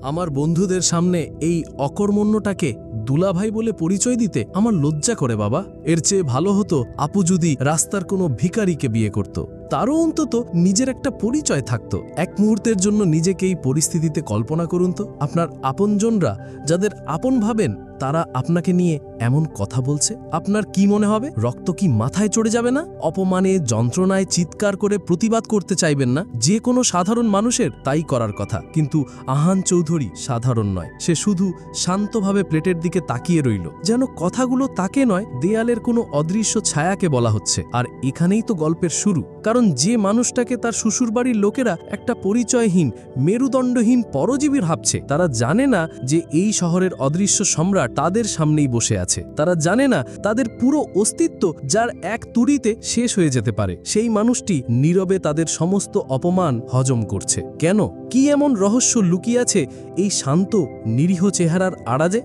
আমার বন্ধুদের সামনে এই অকর্মণ্যটাকে দুলাভাই বলে পরিচয় দিতে আমার লজ্জা করে বাবা। এর চেয়ে ভালো হতো আপু যদি রাস্তার কোনো ভিখারিকে বিয়ে করত, তারও অন্তত নিজের একটা পরিচয় থাকতো। এক মুহূর্তের জন্য নিজেকে এই পরিস্থিতিতে কল্পনা করুন তো, আপনার আপনজনরা যাদের আপন ভাবেন তারা আপনাকে নিয়ে এমন কথা বলছে, আপনার কি মনে হবে? রক্ত কি মাথায় চড়ে যাবে না? অপমানে যন্ত্রণায় চিৎকার করে প্রতিবাদ করতে চাইবেন না? যে কোনো সাধারণ মানুষের তাই করার কথা, কিন্তু আহান চৌধুরী সাধারণ নয়। সে শুধু শান্তভাবে প্লেটের দিকে তাকিয়ে রইল, যেন কথাগুলো তাকে নয়, দেয়ালের কোনো অদৃশ্য ছায়াকে বলা হচ্ছে। আর এখানেই তো গল্পের শুরু, কারণ যে মানুষটাকে তার শ্বশুরবাড়ির লোকেরা একটা পরিচয়হীন মেরুদণ্ডহীন পরজীবী ভাবছে, তারা জানে না যে এই শহরের অদৃশ্য সম্রাট তাদের সামনেই বসে আছে। তারা জানে না তাদের পুরো অস্তিত্ব যার এক তুড়িতে শেষ হয়ে যেতে পারে। সেই মানুষটি নীরবে তাদের সমস্ত অপমান হজম করছে। কেন? কি এমন রহস্য লুকিয়ে আছে এই শান্ত নিরীহ চেহারার আড়ালে?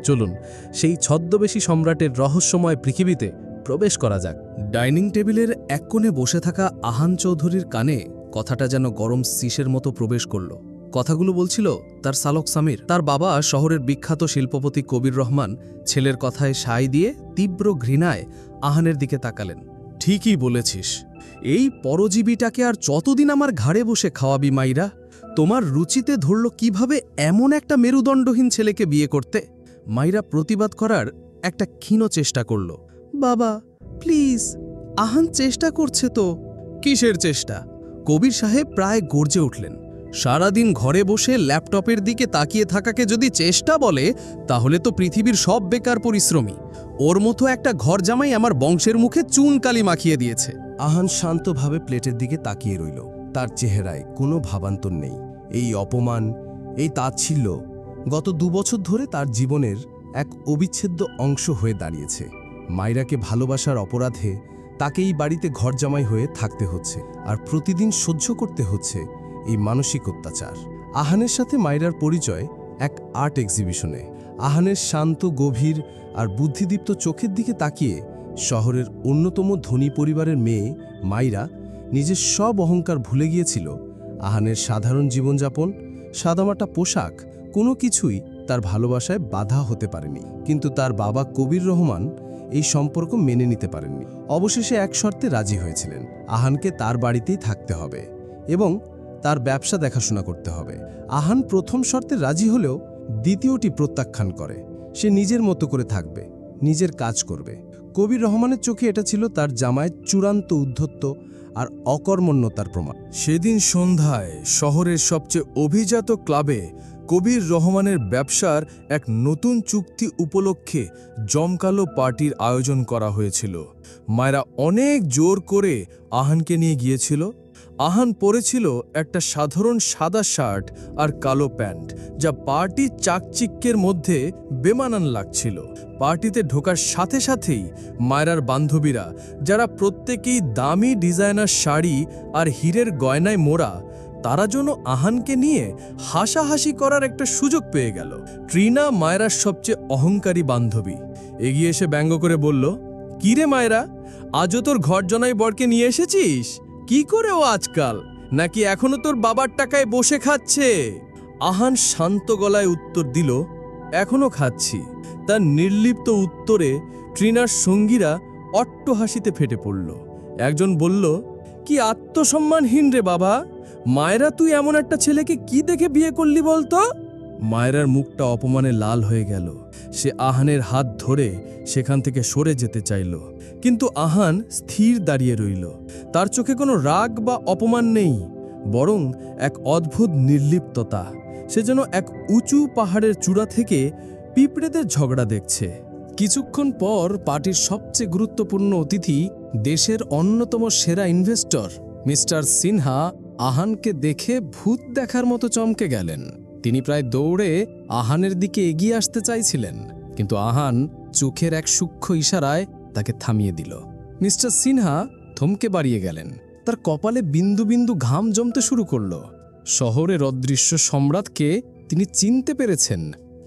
চলুন সেই ছদ্মবেশী সম্রাটের রহস্যময় পৃথিবীতে প্রবেশ করা যাক। ডাইনিং টেবিলের এক কোণে বসে থাকা আহান চৌধুরীর কানে কথাটা যেন গরম শীষের মতো প্রবেশ করল। কথাগুলো বলছিল তার শালক সামির। তার বাবা শহরের বিখ্যাত শিল্পপতি কবির রহমান ছেলের কথায় সায় দিয়ে তীব্র ঘৃণায় আহানের দিকে তাকালেন। ঠিকই বলেছিস, এই পরজীবীটাকে আর যতদিন আমার ঘাড়ে বসে খাওয়াবি মাইরা? তোমার রুচিতে ধরল কিভাবে এমন একটা মেরুদণ্ডহীন ছেলেকে বিয়ে করতে? মাইরা প্রতিবাদ করার একটা ক্ষীণ চেষ্টা করল। বাবা প্লিজ, আহান চেষ্টা করছে তো। কিসের চেষ্টা? কবির সাহেব প্রায় গর্জে উঠলেন। সারাদিন ঘরে বসে ল্যাপটপের দিকে তাকিয়ে থাকাকে যদি চেষ্টা বলে, তাহলে তো পৃথিবীর সব বেকার পরিশ্রমী। ওর মতো একটা ঘর জামাই আমার বংশের মুখে চুন কালি মাখিয়ে দিয়েছে। আহান শান্তভাবে প্লেটের দিকে তাকিয়ে রইল। তার চেহারায় কোনো ভাবান্তর নেই। এই অপমান, এই তাচ্ছিল্য গত 2 বছর ধরে তার জীবনের এক অবিচ্ছেদ্য অংশ হয়ে দাঁড়িয়েছে। মাইরাকে ভালোবাসার অপরাধে তাকে এই বাড়িতে ঘরজামাই হয়ে থাকতে হচ্ছে, আর প্রতিদিন সহ্য করতে হচ্ছে এই মানসিক অত্যাচার। আহানের সাথে মাইরার পরিচয় এক আর্ট এক্সিবিশনে। আহানের শান্ত, গভীর আর বুদ্ধিদীপ্ত চোখের দিকে তাকিয়ে শহরের অন্যতম ধনী পরিবারের মেয়ে মাইরা নিজের সব অহংকার ভুলে গিয়েছিল। আহানের সাধারণ জীবনযাপন, সাদামাটা পোশাক, কোনো কিছুই তার ভালোবাসায় বাধা হতে পারেনি। কিন্তু তার বাবা কবির রহমান এই সম্পর্ক মেনে নিতে পারেননি। অবশেষে এক শর্তে রাজি হয়েছিলেন, আহানকে তার বাড়িতেই থাকতে হবে এবং তার ব্যবসা দেখাশোনা করতে হবে। আহান প্রথম শর্তে রাজি হলেও দ্বিতীয়টি প্রত্যাখ্যান করে। সে নিজের মতো করে থাকবে, নিজের কাজ করবে। কবির রহমানের চোখে এটা ছিল তার জামাইয়ের চূড়ান্ত উদ্ধত্ত আর অকর্মণ্যতার প্রমাণ। সেদিন সন্ধ্যায় শহরের সবচেয়ে অভিজাত ক্লাবে কবির রহমানের ব্যবসার এক নতুন চুক্তি উপলক্ষে জমকালো পার্টির আয়োজন করা হয়েছিল। মায়েরা অনেক জোর করে আহানকে নিয়ে গিয়েছিল। আহান পরেছিল একটা সাধারণ সাদা শার্ট আর কালো প্যান্ট, যা পার্টির চাকচিক্যের মধ্যে বেমানান লাগছিল। পার্টিতে ঢোকার সাথে সাথেই মায়রার বান্ধবীরা, যারা প্রত্যেকেই দামি ডিজাইনার শাড়ি আর হীরের গয়নায় মোড়া, তারা যেন আহানকে নিয়ে হাসাহাসি করার একটা সুযোগ পেয়ে গেল। ট্রিনা মায়রার সবচেয়ে অহংকারী বান্ধবী এগিয়ে এসে ব্যঙ্গ করে বলল, কিরে মায়রা, আজও তোর ঘরজনাই বরকে নিয়ে এসেছিস? কি করে ও আজকাল? নাকি এখনো তোর বাবার টাকায় বসে খাচ্ছে? আহান শান্ত গলায় উত্তর দিল, এখনো খাচ্ছি। তার নির্লিপ্ত উত্তরে ট্রিনার সঙ্গীরা অট্টহাসিতে ফেটে পড়ল। একজন বলল, কি আত্মসম্মানহীন রে বাবা! মায়েরা, তুই এমন একটা ছেলেকে কি দেখে বিয়ে করলি বলতো? মায়েরার মুখটা অপমানে লাল হয়ে গেল। সে আহানের হাত ধরে সেখান থেকে সরে যেতে চাইল, কিন্তু আহান স্থির দাঁড়িয়ে রইল। তার চোখে কোনো রাগ বা অপমান নেই, বরং এক অদ্ভুত নির্লিপ্ততা। সে যেন এক উঁচু পাহাড়ের চূড়া থেকে পিঁপড়েদের ঝগড়া দেখছে। কিছুক্ষণ পর পার্টির সবচেয়ে গুরুত্বপূর্ণ অতিথি, দেশের অন্যতম সেরা ইনভেস্টর মিস্টার সিনহা আহানকে দেখে ভূত দেখার মতো চমকে গেলেন। তিনি প্রায় দৌড়ে আহানের দিকে এগিয়ে আসতে চাইছিলেন, কিন্তু আহান চোখের এক সূক্ষ্ম ইশারায় তাকে থামিয়ে দিল। মিস্টার সিনহা থমকে বাড়িয়ে গেলেন। তার কপালে বিন্দু বিন্দু ঘাম জমতে শুরু করল। শহরের অদৃশ্য সম্রাটকে তিনি চিনতে পেরেছেন,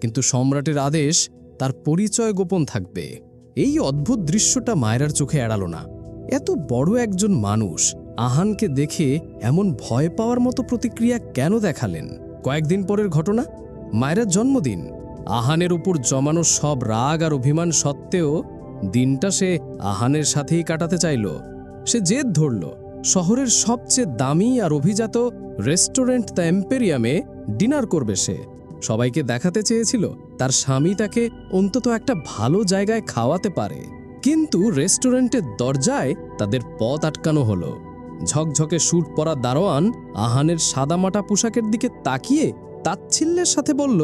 কিন্তু সম্রাটের আদেশ তার পরিচয় গোপন থাকবে। এই অদ্ভুত দৃশ্যটা মায়রার চোখে এড়াল না। এত বড় একজন মানুষ আহানকে দেখে এমন ভয় পাওয়ার মতো প্রতিক্রিয়া কেন দেখালেন? কয়েকদিন পরের ঘটনা, মায়েরার জন্মদিন। আহানের উপর জমানো সব রাগ আর অভিমান সত্ত্বেও দিনটা সে আহানের সাথেই কাটাতে চাইল। সে জেদ ধরল শহরের সবচেয়ে দামি আর অভিজাত রেস্টুরেন্ট দ্য এম্পেরিয়ামে ডিনার করবে সে। সবাইকে দেখাতে চেয়েছিল তার স্বামী তাকে অন্তত একটা ভালো জায়গায় খাওয়াতে পারে। কিন্তু রেস্টুরেন্টের দরজায় তাদের পথ আটকানো হলো। ঝকঝকে স্যুট পরা দারোয়ান আহানের সাদামাটা পোশাকের দিকে তাকিয়ে তাচ্ছিল্যের সাথে বলল,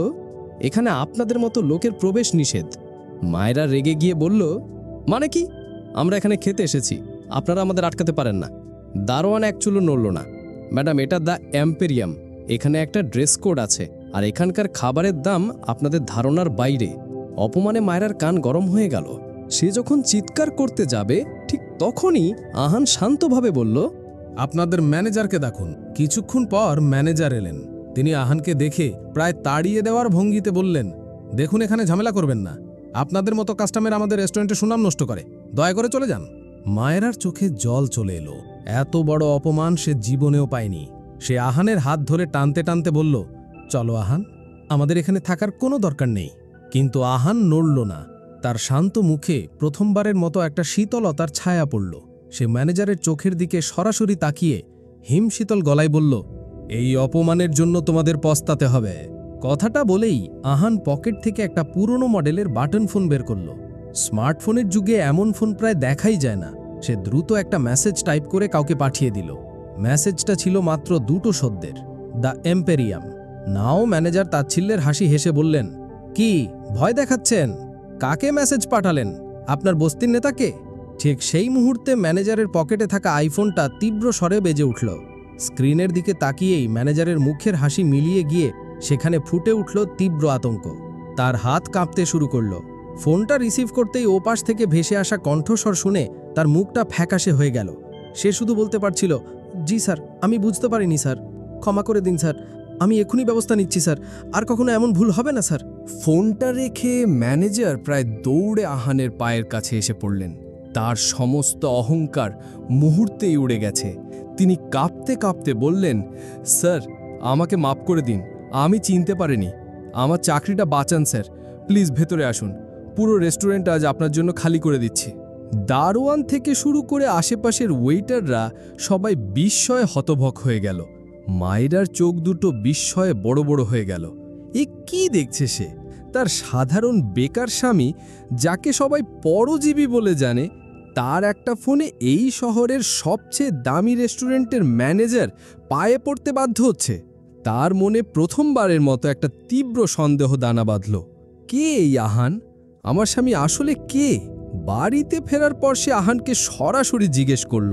এখানে আপনাদের মতো লোকের প্রবেশ নিষেধ। মায়েরা রেগে গিয়ে বলল, মানে কি? আমরা এখানে খেতে এসেছি, আপনারা আমাদের আটকাতে পারেন না। দারোয়ান এক চুলো নড়ল না। ম্যাডাম, এটা দ্য এম্পেরিয়াম, এখানে একটা ড্রেস কোড আছে, আর এখানকার খাবারের দাম আপনাদের ধারণার বাইরে। অপমানে মায়েরার কান গরম হয়ে গেল। সে যখন চিৎকার করতে যাবে ঠিক তখনই আহান শান্তভাবে বলল, আপনাদের ম্যানেজারকে দেখুন। কিছুক্ষণ পর ম্যানেজার এলেন। তিনি আহানকে দেখে প্রায় তাড়িয়ে দেওয়ার ভঙ্গিতে বললেন, দেখুন, এখানে ঝামেলা করবেন না। আপনাদের মতো কাস্টমার আমাদের রেস্টুরেন্টে সুনাম নষ্ট করে, দয়া করে চলে যান। মায়েরার চোখে জল চলে এলো। এত বড় অপমান সে জীবনেও পায়নি। সে আহানের হাত ধরে টানতে টানতে বলল, চলো আহান, আমাদের এখানে থাকার কোনো দরকার নেই। কিন্তু আহান নড়ল না। তার শান্ত মুখে প্রথমবারের মতো একটা শীতলতার ছায়া পড়ল। সে ম্যানেজারের চোখের দিকে সরাসরি তাকিয়ে হিমশীতল গলায় বলল, এই অপমানের জন্য তোমাদের পস্তাতে হবে। কথাটা বলেই আহান পকেট থেকে একটা পুরনো মডেলের বাটন ফোন বের করল। স্মার্টফোনের যুগে এমন ফোন প্রায় দেখাই যায় না। সে দ্রুত একটা মেসেজ টাইপ করে কাউকে পাঠিয়ে দিল। মেসেজটা ছিল মাত্র 2 শব্দের, দ্য এম্পেরিয়াম নাও। ম্যানেজার তাচ্ছিল্যের হাসি হেসে বললেন, কি ভয় দেখাচ্ছেন? কাকে মেসেজ পাঠালেন? আপনার বস্তির নেতাকে? ঠিক সেই মুহূর্তে ম্যানেজারের পকেটে থাকা আইফোনটা তীব্র স্বরে বেজে উঠল। স্ক্রিনের দিকে তাকিয়েই ম্যানেজারের মুখের হাসি মিলিয়ে গিয়ে সেখানে ফুটে উঠল তীব্র আতঙ্ক। তার হাত কাঁপতে শুরু করল। ফোনটা রিসিভ করতেই ওপাশ থেকে ভেসে আসা কণ্ঠস্বর শুনে তার মুখটা ফ্যাকাশে হয়ে গেল। সে শুধু বলতে পারছিল, জি স্যার, আমি বুঝতে পারিনি স্যার, ক্ষমা করে দিন স্যার, আমি এখনই ব্যবস্থা নিচ্ছি স্যার, আর কখনো এমন ভুল হবে না স্যার। ফোনটা রেখে ম্যানেজার প্রায় দৌড়ে আহানের পায়ের কাছে এসে পড়লেন। তার সমস্ত অহংকার মুহূর্তেই উড়ে গেছে। তিনি কাঁপতে কাঁপতে বললেন, স্যার, আমাকে মাফ করে দিন, আমি চিনতে পারিনি। আমার চাকরিটা বাঁচান স্যার, প্লিজ ভেতরে আসুন। পুরো রেস্টুরেন্ট আজ আপনার জন্য খালি করে দিচ্ছি। দারোয়ান থেকে শুরু করে আশেপাশের ওয়েটাররা সবাই বিস্ময়ে হতভক হয়ে গেল। মায়েরার চোখ দুটো বিস্ময়ে বড় বড় হয়ে গেল। এ কি দেখছে সে? তার সাধারণ বেকার স্বামী, যাকে সবাই পরজীবী বলে জানে, তার একটা ফোনে এই শহরের সবচেয়ে দামি রেস্টুরেন্টের ম্যানেজার পায়ে পড়তে বাধ্য হচ্ছে। তার মনে প্রথমবারের মতো একটা তীব্র সন্দেহ দানা বাঁধল। কে এই আহান? আমার স্বামী আসলে কে? বাড়িতে ফেরার পর সে আহানকে সরাসরি জিজ্ঞেস করল,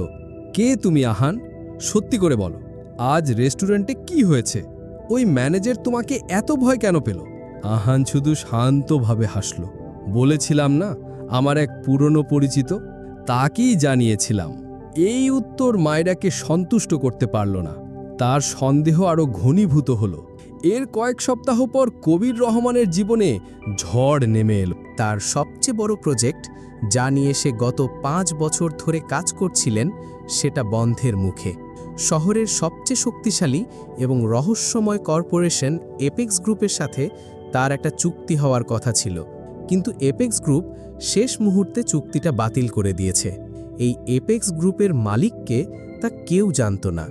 কে তুমি আহান? সত্যি করে বলো, আজ রেস্টুরেন্টে কি হয়েছে? ওই ম্যানেজার তোমাকে এত ভয় কেন পেল? আহান শুধু শান্তভাবে হাসল। বলেছিলাম না, আমার এক পুরনো পরিচিত, তাকেই জানিয়েছিলাম। এই উত্তর মায়েরাকে সন্তুষ্ট করতে পারল না। তার সন্দেহ আরও ঘনীভূত হল। এর কয়েক সপ্তাহ পর কবির রহমানের জীবনে ঝড় নেমে এলো। তার সবচেয়ে বড় প্রজেক্ট, যা নিয়ে সে গত 5 বছর ধরে কাজ করছিলেন, সেটা বন্ধের মুখে। শহরের সবচেয়ে শক্তিশালী এবং রহস্যময় কর্পোরেশন এপেক্স গ্রুপের সাথে তার একটা চুক্তি হওয়ার কথা ছিল, কিন্তু এপেক্স গ্রুপ শেষ মুহূর্তে চুক্তিটা বাতিল করে দিয়েছে। এই এপেক্স গ্রুপের মালিককে তা কেউ জানত না।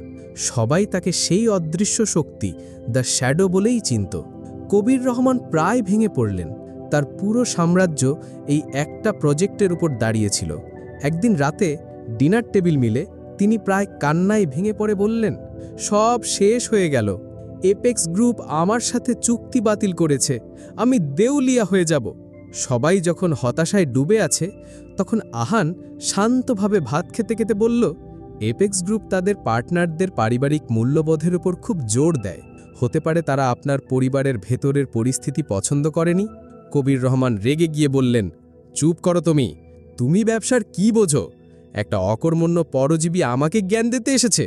সবাই তাকে সেই অদৃশ্য শক্তি, দ্য শ্যাডো বলেই চিনত। কবির রহমান প্রায় ভেঙে পড়লেন। তার পুরো সাম্রাজ্য এই একটা প্রজেক্টের উপর দাঁড়িয়েছিল। একদিন রাতে ডিনার টেবিল মিলে তিনি প্রায় কান্নায় ভেঙে পড়ে বললেন, সব শেষ হয়ে গেল। এপেক্স গ্রুপ আমার সাথে চুক্তি বাতিল করেছে, আমি দেউলিয়া হয়ে যাব। সবাই যখন হতাশায় ডুবে আছে, তখন আহান শান্তভাবে ভাত খেতে খেতে বলল, এপেক্স গ্রুপ তাদের পার্টনারদের পারিবারিক মূল্যবোধের উপর খুব জোর দেয়। হতে পারে তারা আপনার পরিবারের ভেতরের পরিস্থিতি পছন্দ করেনি। কবির রহমান রেগে গিয়ে বললেন, চুপ করো তুমি, তুমি ব্যবসার কি বোঝো? একটা অকর্মণ্য পরজীবী আমাকে জ্ঞান দিতে এসেছে।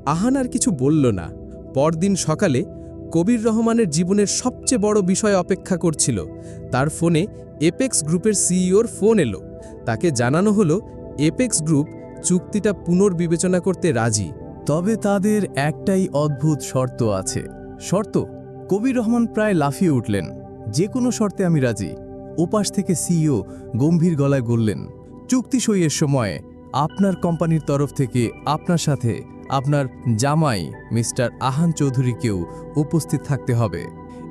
আহান আর কিছু বলল না। পরদিন সকালে কবির রহমানের জীবনের সবচেয়ে বড় বিষয় অপেক্ষা করছিল। তার ফোনে এপেক্স গ্রুপের সিইওর ফোন এলো। তাকে জানানো হলো এপেক্স গ্রুপ চুক্তিটা পুনর্বিবেচনা করতে রাজি। তবে তাদের একটাই অদ্ভুত শর্ত আছে। শর্ত? কবির রহমান প্রায় লাফিয়ে উঠলেন। যে কোনো শর্তে আমি রাজি। ওপাশ থেকে সিইও গম্ভীর গলায় বললেন, চুক্তি সইয়ের সময় আপনার কোম্পানির তরফ থেকে আপনার সাথে আপনার জামাই মিস্টার আহান চৌধুরীকেও উপস্থিত থাকতে হবে।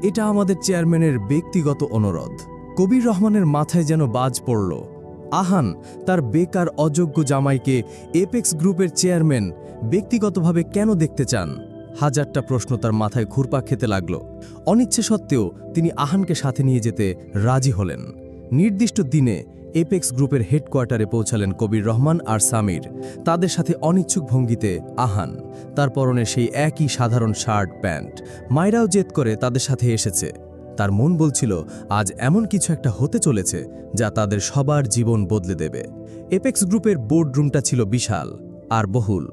এটা আমাদের চেয়ারম্যানের ব্যক্তিগত অনুরোধ। কবির রহমানের মাথায় যেন বাজ পড়ল। আহান তার বেকার অযোগ্য জামাইকে এপেক্স গ্রুপের চেয়ারম্যান ব্যক্তিগতভাবে কেন দেখতে চান? হাজারটা প্রশ্ন তার মাথায় ঘুরপাক খেতে লাগল। অনিচ্ছে সত্ত্বেও তিনি আহানকে সাথে নিয়ে যেতে রাজি হলেন। নির্দিষ্ট দিনে এপেক্স গ্রুপের হেডকোয়ার্টারে পৌঁছালেন কবির রহমান আর সামির। তাদের সাথে অনিচ্ছুক ভঙ্গিতে আহান, তার পরনে সেই একই সাধারণ শার্ট প্যান্ট। মাইরাও জেদ করে তাদের সাথে এসেছে। তার মন বলছিল আজ এমন কিছু একটা হতে চলেছে যা তাদের সবার জীবন বদলে দেবে। এপেক্স গ্রুপের বোর্ডরুমটা ছিল বিশাল আর বহুল।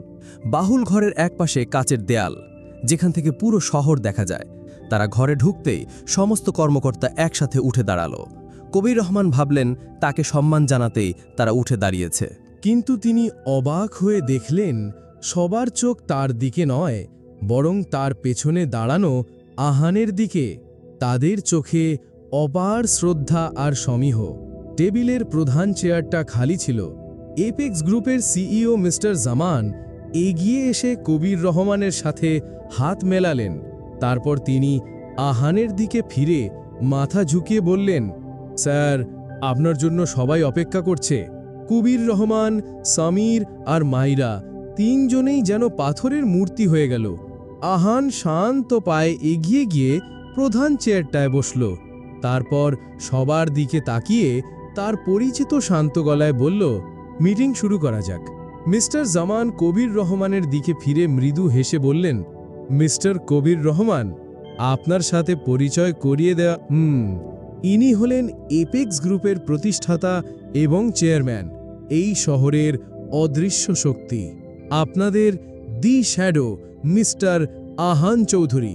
বাহুল ঘরের একপাশে কাচের দেয়াল, যেখান থেকে পুরো শহর দেখা যায়। তারা ঘরে ঢুকতেই সমস্ত কর্মকর্তা একসাথে উঠে দাঁড়ালো। কবির রহমান ভাবলেন তাকে সম্মান জানাতেই তারা উঠে দাঁড়িয়েছে। কিন্তু তিনি অবাক হয়ে দেখলেন সবার চোখ তার দিকে নয়, বরং তার পেছনে দাঁড়ানো আহানের দিকে। তাদের চোখে অপার শ্রদ্ধা আর সমীহ। টেবিলের প্রধান চেয়ারটা খালি ছিল। এপেক্স গ্রুপের সিইও মিস্টার জামান এগিয়ে এসে কবির রহমানের সাথে হাত মেলালেন। তারপর তিনি আহানের দিকে ফিরে মাথা ঝুঁকিয়ে বললেন, স্যার, আপনার জন্য সবাই অপেক্ষা করছে। কবির রহমান, সামির আর মাইরা তিনজনেই যেন পাথরের মূর্তি হয়ে গেল। আহান শান্ত পায়ে এগিয়ে গিয়ে প্রধান চেয়ারটায় বসল। তারপর সবার দিকে তাকিয়ে তার পরিচিত শান্ত গলায় বলল, মিটিং শুরু করা যাক। মিস্টার জামান কবির রহমানের দিকে ফিরে মৃদু হেসে বললেন, মিস্টার কবির রহমান, আপনার সাথে পরিচয় করিয়ে দেওয়া। ইনি হলেন এপেক্স গ্রুপের প্রতিষ্ঠাতা এবং চেয়ারম্যান, এই শহরের অদৃশ্য শক্তি। আপনাদের দি শ্যাডো মিস্টার আহান চৌধুরী।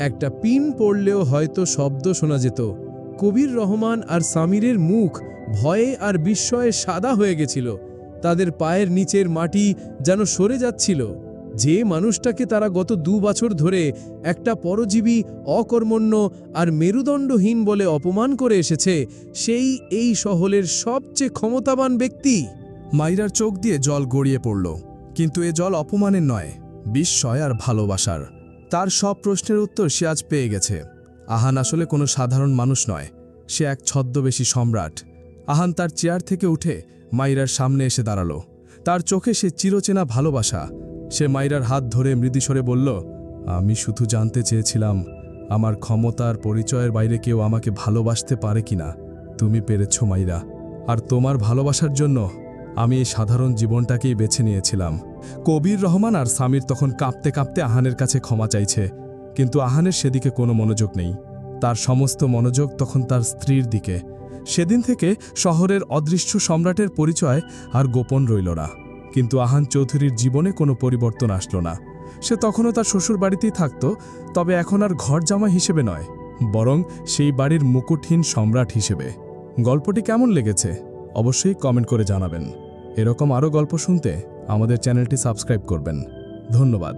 একটা পিন পড়লেও হয়তো শব্দ শোনা যেত। কবির রহমান আর সামিরের মুখ ভয়ে আর বিস্ময়ে সাদা হয়ে গেছিল। তাদের পায়ের নিচের মাটি যেন সরে যাচ্ছিল। যে মানুষটাকে তারা গত 2 বছর ধরে একটা পরজীবী, অকর্মণ্য আর মেরুদণ্ডহীন বলে অপমান করে এসেছে, সেই এই শহরের সবচেয়ে ক্ষমতাবান ব্যক্তি। মাইরার চোখ দিয়ে জল গড়িয়ে পড়ল, কিন্তু এ জল অপমানের নয়, বিস্ময় আর ভালোবাসার। তার সব প্রশ্নের উত্তর সে আজ পেয়ে গেছে। আহান আসলে কোনো সাধারণ মানুষ নয়, সে এক ছদ্মবেশী সম্রাট। আহান তার চেয়ার থেকে উঠে মাইরার সামনে এসে দাঁড়ালো। তার চোখে সে চিরচেনা ভালোবাসা। সে মাইরার হাত ধরে মৃদুস্বরে বলল, আমি শুধু জানতে চেয়েছিলাম আমার ক্ষমতার পরিচয়ের বাইরে কেউ আমাকে ভালোবাসতে পারে কিনা। তুমি পেরেছ মাইরা, আর তোমার ভালোবাসার জন্য আমি এই সাধারণ জীবনটাকেই বেছে নিয়েছিলাম। কবির রহমান আর সামির তখন কাঁপতে কাঁপতে আহানের কাছে ক্ষমা চাইছে, কিন্তু আহানের সেদিকে কোনো মনোযোগ নেই। তার সমস্ত মনোযোগ তখন তার স্ত্রীর দিকে। সেদিন থেকে শহরের অদৃশ্য সম্রাটের পরিচয় আর গোপন রইল না। কিন্তু আহান চৌধুরীর জীবনে কোনো পরিবর্তন আসলো না। সে তখনও তার শ্বশুর বাড়িতেই থাকত, তবে এখন আর ঘর জামাই হিসেবে নয়, বরং সেই বাড়ির মুকুটহীন সম্রাট হিসেবে। গল্পটি কেমন লেগেছে অবশ্যই কমেন্ট করে জানাবেন। এরকম আরও গল্প শুনতে আমাদের চ্যানেলটি সাবস্ক্রাইব করবেন। ধন্যবাদ।